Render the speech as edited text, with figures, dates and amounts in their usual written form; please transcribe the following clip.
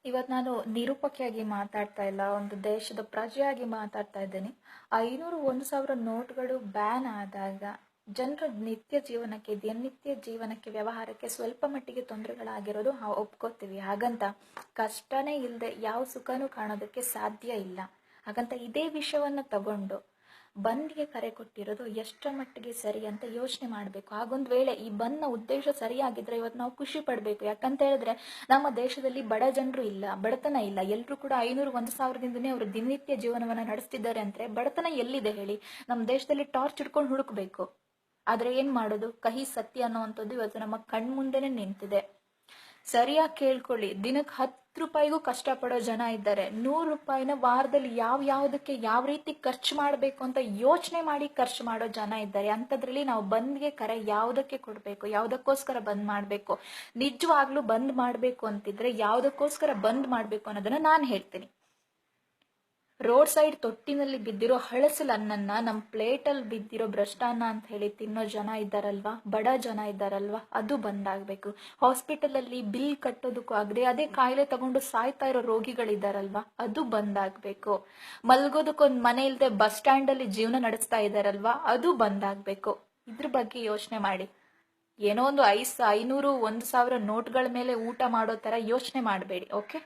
ಇವತ್ತು ನಾನು ನಿರೂಪಕಿಯಾಗಿ ಮಾತಾಡ್ತಾ ಇಲ್ಲ, ಒಂದು ದೇಶದ ಪ್ರಜೆಯಾಗಿ ಮಾತಾಡ್ತಾ ಇದ್ದೀನಿ. 500 1,000 ನೋಟ್ಗಳು ಬ್ಯಾನ್ ಆದಾಗ ಜನರ ನಿತ್ಯ ಜೀವನಕ್ಕೆ, ದಿನನಿತ್ಯ ಜೀವನಕ್ಕೆ, ವ್ಯವಹಾರಕ್ಕೆ ಸ್ವಲ್ಪ ಮಟ್ಟಿಗೆ ತೊಂದರೆಗಳಾಗಿರೋದು ಒಪ್ಕೋತೀವಿ. ಹಾಗಂತ ಕಷ್ಟನೇ ಇಲ್ಲದೆ ಯಾವ ಸುಖನೂ ಕಾಣೋದಕ್ಕೆ ಸಾಧ್ಯ ಇಲ್ಲ. ಹಾಗಂತ ಇದೇ ವಿಷಯವನ್ನು ತಗೊಂಡು ಬಂದ್ಗೆ ಕರೆ ಕೊಟ್ಟಿರೋದು ಎಷ್ಟರ ಮಟ್ಟಿಗೆ ಸರಿ ಅಂತ ಯೋಚನೆ ಮಾಡಬೇಕು. ಹಾಗೊಂದು ವೇಳೆ ಈ ಬಂದ್ನ ಉದ್ದೇಶ ಸರಿಯಾಗಿದ್ರೆ ಇವತ್ತು ನಾವು ಖುಷಿ ಪಡಬೇಕು. ಯಾಕಂತ ಹೇಳಿದ್ರೆ ನಮ್ಮ ದೇಶದಲ್ಲಿ ಬಡ ಜನರು ಇಲ್ಲ, ಬಡತನ ಇಲ್ಲ. ಎಲ್ಲರೂ ಕೂಡ 500 1,000ದಿಂದನೇ ಅವರು ದಿನನಿತ್ಯ ಜೀವನವನ್ನ ನಡೆಸ್ತಿದ್ದಾರೆ ಅಂದ್ರೆ ಬಡತನ ಎಲ್ಲಿದೆ ಹೇಳಿ? ನಮ್ಮ ದೇಶದಲ್ಲಿ ಟಾರ್ಚ್ ಹಿಡ್ಕೊಂಡು ಹುಡುಕ್ಬೇಕು. ಆದ್ರೆ ಏನ್ ಮಾಡೋದು? ಕಹಿ ಸತ್ಯ ಅನ್ನೋವಂಥದ್ದು ಇವತ್ತು ನಮ್ಮ ಕಣ್ಮುಂದೆನೆ ನಿಂತಿದೆ. ಸರಿಯಾಗಿ ಕೇಳ್ಕೊಳ್ಳಿ, ದಿನಕ್ಕೆ 10 ರೂಪಾಯಿಗೂ ಕಷ್ಟಪಡೋ ಜನ ಇದ್ದಾರೆ. 100 ರೂಪಾಯಿನ ವಾರದಲ್ಲಿ ಯಾವ್ದಕ್ಕೆ ಯಾವ ರೀತಿ ಖರ್ಚು ಮಾಡಬೇಕು ಅಂತ ಯೋಚನೆ ಮಾಡಿ ಖರ್ಚು ಮಾಡೋ ಜನ ಇದ್ದಾರೆ. ಅಂಥದ್ರಲ್ಲಿ ನಾವು ಬಂದ್ಗೆ ಕರೆ ಯಾವುದಕ್ಕೆ ಕೊಡಬೇಕು, ಯಾವುದಕ್ಕೋಸ್ಕರ ಬಂದ್ ಮಾಡಬೇಕು, ನಿಜವಾಗ್ಲೂ ಬಂದ್ ಮಾಡಬೇಕು ಅಂತಿದ್ರೆ ಯಾವುದಕ್ಕೋಸ್ಕರ ಬಂದ್ ಮಾಡಬೇಕು ಅನ್ನೋದನ್ನ ನಾನು ಹೇಳ್ತೀನಿ. ರೋಡ್ ಸೈಡ್ ತೊಟ್ಟಿನಲ್ಲಿ ಬಿದ್ದಿರೋ ಹಳಸಲ್ ಅನ್ನನ್ನ ನಮ್ಮ ಪ್ಲೇಟಲ್ಲಿ ಬಿದ್ದಿರೋ ಭ್ರಷ್ಟಾನ್ನ ಅಂತ ಹೇಳಿ ತಿನ್ನೋ ಜನ ಇದ್ದಾರಲ್ವಾ, ಬಡ ಜನ ಇದ್ದಾರಲ್ವಾ, ಅದು ಬಂದಾಗಬೇಕು. ಹಾಸ್ಪಿಟಲಲ್ಲಿ ಬಿಲ್ ಕಟ್ಟೋದಕ್ಕೂ ಆಗದೆ ಅದೇ ಕಾಯಿಲೆ ತಗೊಂಡು ಸಾಯ್ತಾ ಇರೋ ರೋಗಿಗಳಿದ್ದಾರಲ್ವಾ, ಅದು ಬಂದಾಗಬೇಕು. ಮಲ್ಗೋದಕ್ಕೊಂದು ಮನೆ ಇಲ್ಲದೆ ಬಸ್ ಸ್ಟ್ಯಾಂಡಲ್ಲಿ ಜೀವನ ನಡೆಸ್ತಾ ಇದ್ದಾರಲ್ವಾ, ಅದು ಬಂದಾಗಬೇಕು. ಇದ್ರ ಬಗ್ಗೆ ಯೋಚನೆ ಮಾಡಿ. ಏನೋ ಒಂದು 500 1,000 ನೋಟ್ಗಳ ಮೇಲೆ ಊಟ ಮಾಡೋ ಥರ ಯೋಚನೆ ಮಾಡಬೇಡಿ. ಓಕೆ.